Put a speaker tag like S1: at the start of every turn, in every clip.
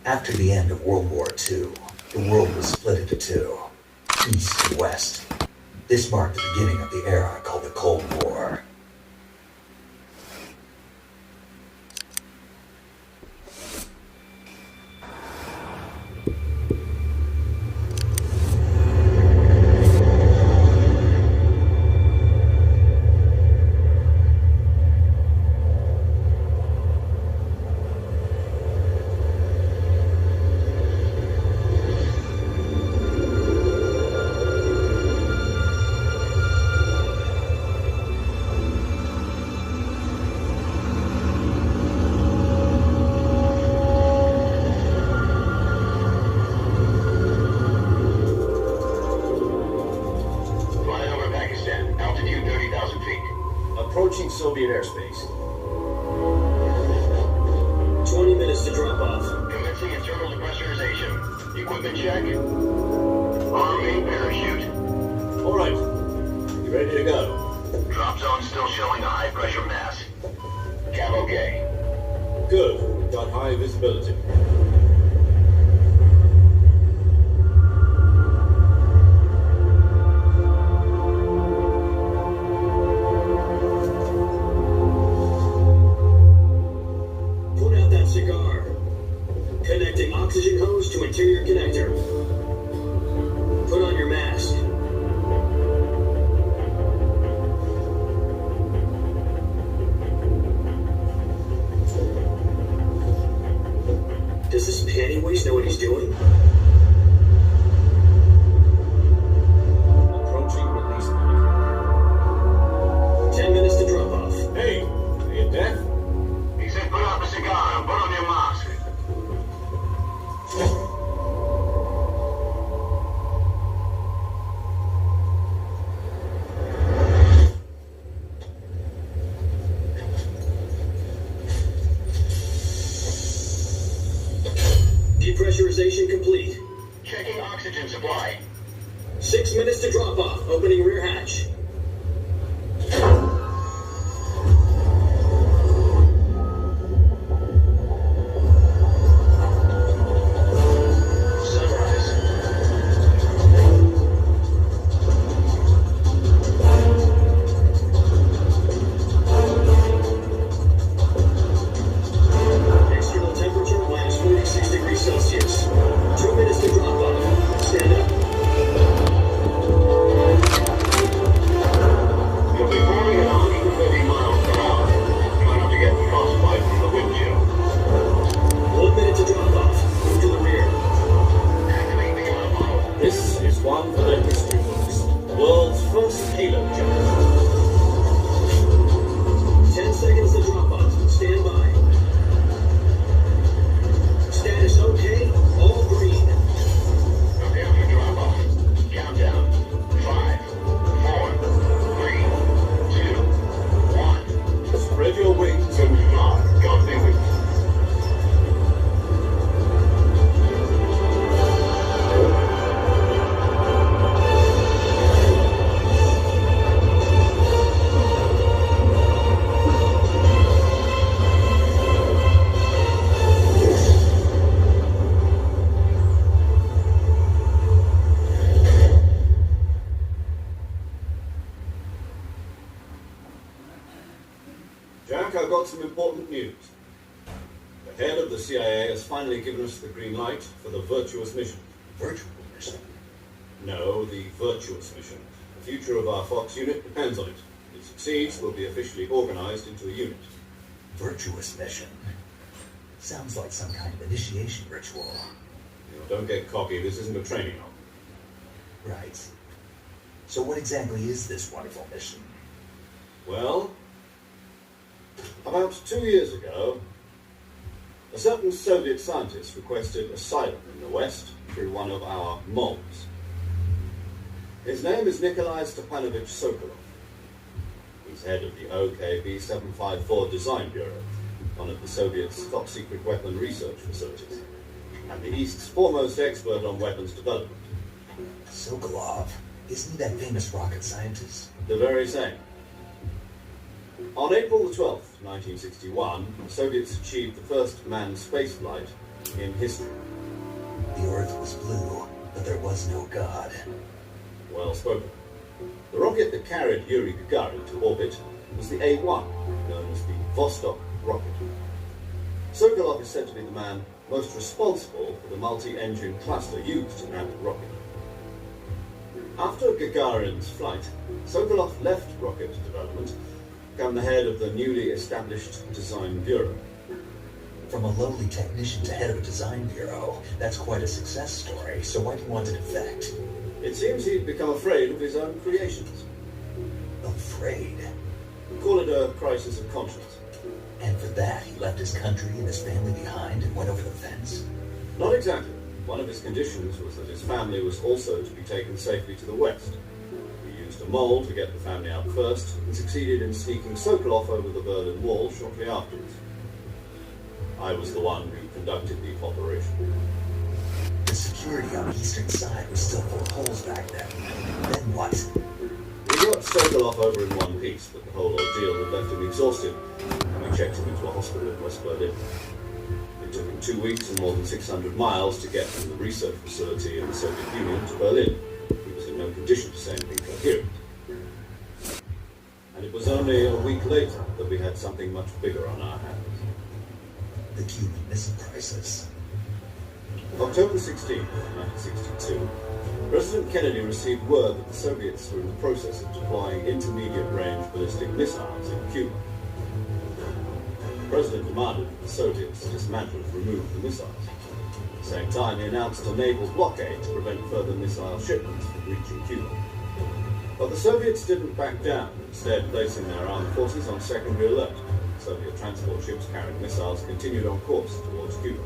S1: After the end of World War II, the world was split into two, East and West. This marked the beginning of the era called the Cold War.
S2: Approaching Soviet airspace.
S3: 20 minutes to drop off.
S4: Commencing internal depressurization. Equipment check. Arm main parachute.
S2: All right. You ready to go?
S4: Drop zone still showing a high pressure mass. Cab okay.
S2: Good. We've got high visibility.
S3: Cigar. Connecting oxygen hose to interior connector. Put on your mask. Does this panty waste know what he's doing?
S2: Approaching release.
S3: 10 minutes to drop off.
S2: Hey, are you deaf?
S4: He said put out the cigar and put on your mask.
S3: Depressurization complete.
S4: Checking oxygen supply.
S3: 6 minutes to drop off. Opening rear hatch. Celsius. 2 minutes to drop off. Stand up.
S4: You'll be falling at 130 miles per hour. Try not to get frostbite from the wind chill.
S3: 1 minute to drop off. Move to the rear.
S4: Activate the auto.
S2: This is one for the history books. World's first halo jump.
S3: 10 seconds to drop off. Stand by. Status okay. All green.
S4: Prepare for drop off. Countdown. 5, 4, 3, 2, 1.
S2: Spread your wings and
S4: Fly. God be with you.
S2: Jack, I've got some important news. The head of the CIA has finally given us the green light for the virtuous mission.
S1: Virtual mission?
S2: No, the virtuous mission. The future of our Fox unit depends on it. If it succeeds, we'll be officially organized into a unit.
S1: Virtuous mission? Sounds like some kind of initiation ritual.
S2: You know, don't get cocky, this isn't a training op.
S1: Right. So what exactly is this wonderful mission?
S2: Well, about 2 years ago, a certain Soviet scientist requested asylum in the West through one of our moles. His name is Nikolai Stepanovich Sokolov. He's head of the OKB 754 Design Bureau, one of the Soviets' top-secret weapon research facilities, and the East's foremost expert on weapons development.
S1: Sokolov? Isn't he that famous rocket scientist?
S2: The very same. On April the 12th, 1961, the Soviets achieved the first manned spaceflight in history.
S1: The Earth was blue, but there was no God.
S2: Well spoken. The rocket that carried Yuri Gagarin to orbit was the A-1, known as the Vostok rocket. Sokolov is said to be the man most responsible for the multi-engine cluster used in that rocket. After Gagarin's flight, Sokolov left rocket development, became the head of the newly established design bureau.
S1: From a lowly technician to head of a design bureau, that's quite a success story, so why do you want to defect?
S2: It seems he'd become afraid of his own creations.
S1: Afraid?
S2: Call it a crisis of conscience.
S1: And for that, he left his country and his family behind and went over the fence?
S2: Not exactly. One of his conditions was that his family was also to be taken safely to the west. He used a mole to get the family out first and succeeded in sneaking Sokolov over the Berlin Wall shortly afterwards. I was the one who conducted the operation.
S1: The security on the eastern side was still full of holes back then. Then what?
S2: We got Sokolov over in one piece, but the whole ordeal had left him exhausted, and we checked him into a hospital in West Berlin. It took him 2 weeks and more than 600 miles to get from the research facility in the Soviet Union to Berlin. He was in no condition to say anything coherent. And it was only a week later that we had something much bigger on our hands.
S1: The Cuban Missile Crisis.
S2: October 16, 1962, President Kennedy received word that the Soviets were in the process of deploying intermediate-range ballistic missiles in Cuba. The President demanded that the Soviets dismantle and remove the missiles. At the same time, he announced a naval blockade to prevent further missile shipments from reaching Cuba. But the Soviets didn't back down, instead placing their armed forces on secondary alert. Soviet transport ships carrying missiles continued on course towards Cuba.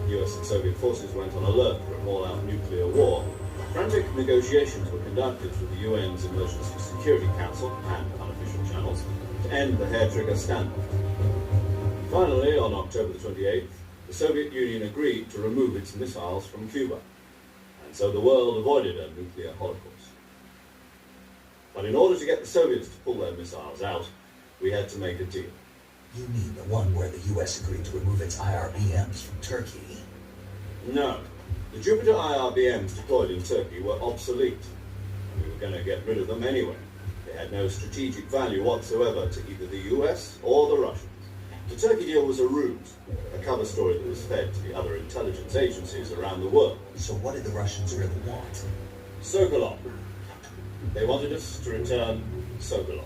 S2: US and Soviet forces went on alert for a all-out nuclear war. Frantic negotiations were conducted through the UN's Emergency Security Council and unofficial channels to end the hair-trigger standoff. Finally, on October the 28th, the Soviet Union agreed to remove its missiles from Cuba, and so the world avoided a nuclear holocaust. But in order to get the Soviets to pull their missiles out, we had to make a deal.
S1: You mean the one where the US agreed to remove its IRBMs from Turkey?
S2: No. The Jupiter IRBMs deployed in Turkey were obsolete. We were going to get rid of them anyway. They had no strategic value whatsoever to either the US or the Russians. The Turkey deal was a ruse, a cover story that was fed to the other intelligence agencies around the world.
S1: So what did the Russians really want?
S2: Sokolov. They wanted us to return Sokolov.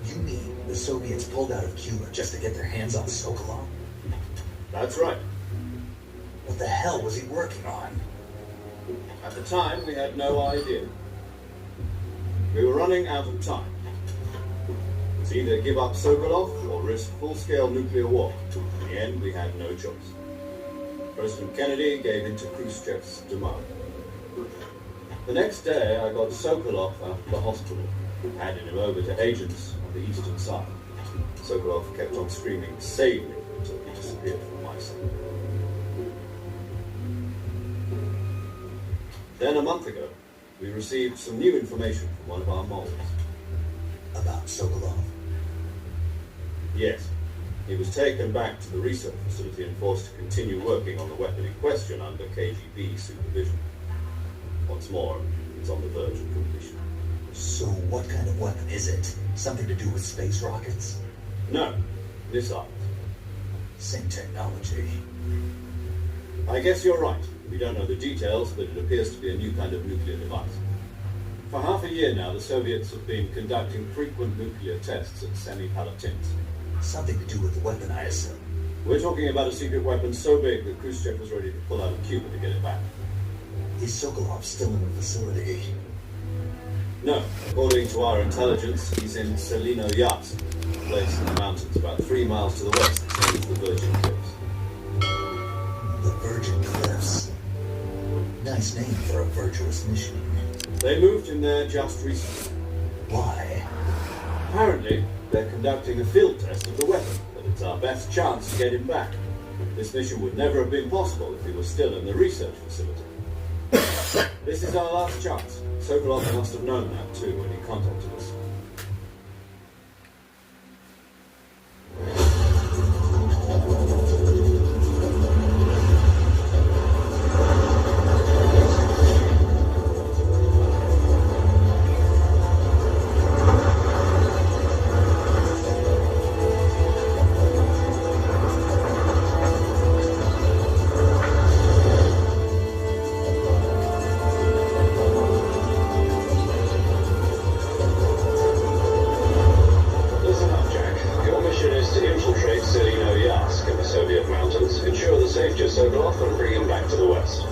S1: You mean the Soviets pulled out of Cuba just to get their hands on Sokolov?
S2: That's right.
S1: What the hell was he working on?
S2: At the time, we had no idea. We were running out of time. It's either give up Sokolov or risk full-scale nuclear war. In the end, we had no choice. President Kennedy gave in to Khrushchev's demand. The next day, I got Sokolov out of the hospital, handed him over to agents on the eastern side. Sokolov kept on screaming, "Save me," until he disappeared from my sight. Then a month ago, we received some new information from one of our moles.
S1: About Sokolov?
S2: Yes. He was taken back to the research facility and forced to continue working on the weapon in question under KGB supervision. Once more, it's on the verge of completion.
S1: So what kind of weapon is it? Something to do with space rockets?
S2: No, missiles.
S1: Same technology.
S2: I guess you're right. We don't know the details, but it appears to be a new kind of nuclear device. For half a year now, the Soviets have been conducting frequent nuclear tests at Semipalatinsk.
S1: Something to do with the weapon, I assume.
S2: We're talking about a secret weapon so big that Khrushchev was ready to pull out of Cuba to get it back.
S1: Is Sokolov still in the facility?
S2: No. According to our intelligence, he's in Selino Yats, a place in the mountains about 3 miles to the west, known as the Virgin Cliffs.
S1: The Virgin Cliffs. Nice name for a virtuous mission.
S2: They moved him there just recently.
S1: Why?
S2: Apparently, they're conducting a field test of the weapon, but it's our best chance to get him back. This mission would never have been possible if he was still in the research facility. This is our last chance. Sokolov must have known that too when he contacted us.
S4: Locate your Sokolov and bring him back to the west.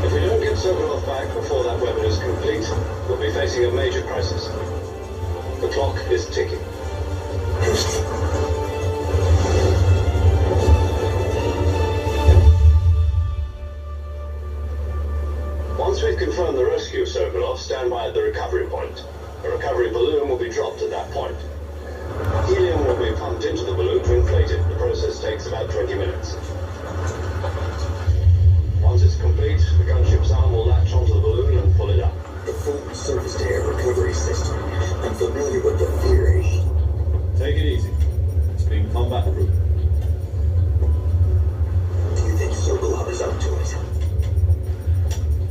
S4: If we don't get Sokolov back before that weapon is complete, we'll be facing a major crisis. The clock is ticking. Once we've confirmed the rescue of Sokolov, stand by at the recovery point. A recovery balloon will be dropped at that point. Helium will be pumped into the balloon to inflate it. The process takes about 20 minutes. Once it's complete, the gunship's arm will latch onto the balloon and pull it up.
S1: The full surface-to-air recovery system. I'm familiar with the theory.
S2: Take it easy. It's been combat-proof.
S1: Do you think Sokolov is up to it?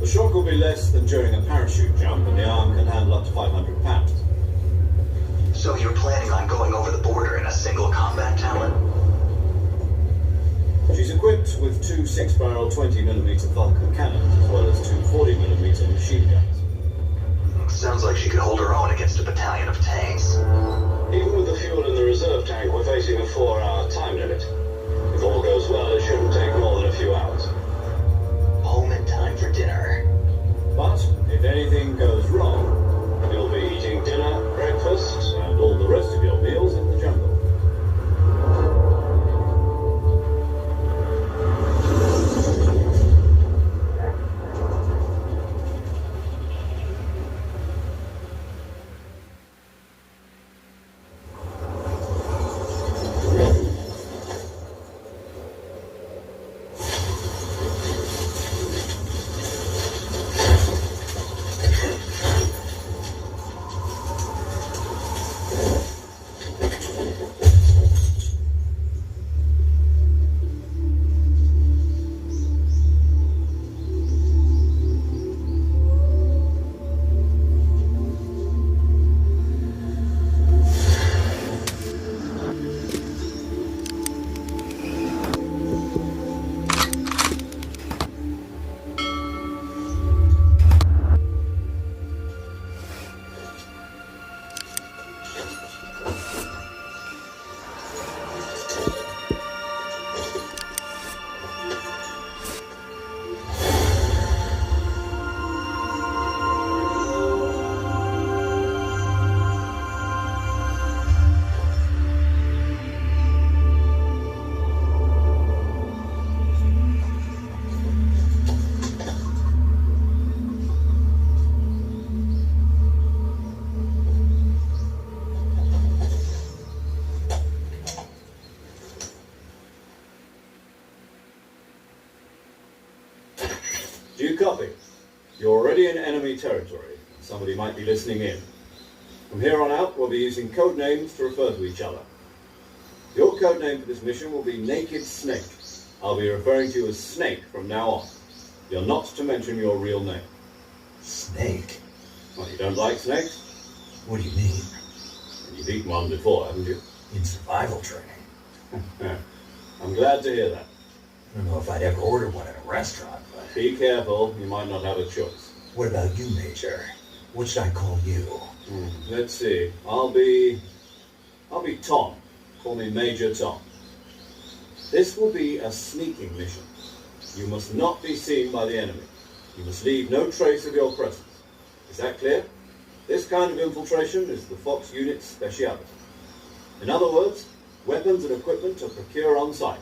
S2: The shock will be less than during a parachute jump, and the arm can handle up to 500 pounds.
S1: So you're planning on going over the border in a single combat talon?
S2: She's equipped with two 6-barrel 20mm Vulcan cannons, as well as two 40mm machine guns.
S1: Sounds like she could hold her own against a battalion of tanks.
S2: Even with the fuel in the reserve tank, we're facing a 4-hour time limit. If all goes well, it shouldn't take more than a few hours.
S1: Home in time for dinner.
S2: But if anything goes wrong, you'll be eating dinner, breakfast, and all the rest of your meals in the jungle. Do you copy? You're already in enemy territory. Somebody might be listening in. From here on out, we'll be using code names to refer to each other. Your code name for this mission will be Naked Snake. I'll be referring to you as Snake from now on. You're not to mention your real name.
S1: Snake?
S2: Well, you don't like snakes?
S1: What do you mean?
S2: You've eaten one before, haven't you?
S1: In survival training.
S2: I'm glad to hear that.
S1: I don't know if I'd ever order one at a restaurant, but...
S2: Be careful, you might not have a choice.
S1: What about you, Major? What should I call you?
S2: Let's see. I'll be Tom. Call me Major Tom. This will be a sneaking mission. You must not be seen by the enemy. You must leave no trace of your presence. Is that clear? This kind of infiltration is the Fox unit's speciality. In other words, weapons and equipment are procured on site.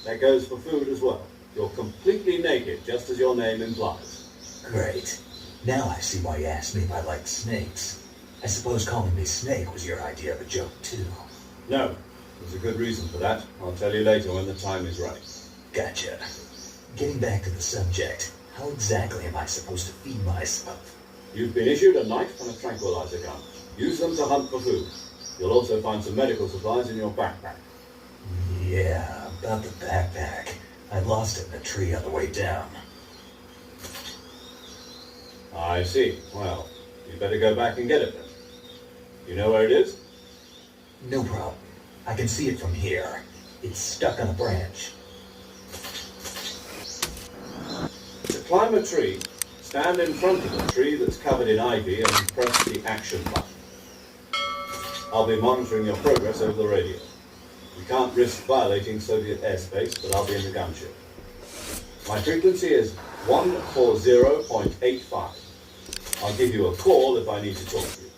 S2: That goes for food as well. You're completely naked, just as your name implies.
S1: Great. Now I see why you asked me if I liked snakes. I suppose calling me Snake was your idea of a joke, too.
S2: No, there's a good reason for that. I'll tell you later when the time is right.
S1: Gotcha. Getting back to the subject, how exactly am I supposed to feed myself?
S2: You've been issued a knife and a tranquilizer gun. Use them to hunt for food. You'll also find some medical supplies in your backpack.
S1: Yeah, about the backpack. I lost it in a tree on the way down.
S2: I see. Well, you better go back and get it then. You know where it is?
S1: No problem. I can see it from here. It's stuck on a branch.
S2: To climb a tree, stand in front of the tree that's covered in ivy and press the action button. I'll be monitoring your progress over the radio. We can't risk violating Soviet airspace, but I'll be in the gunship. My frequency is 140.85. I'll give you a call if I need to talk to you.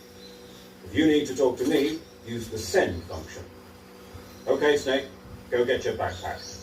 S2: If you need to talk to me, use the send function. Okay, Snake, go get your backpack.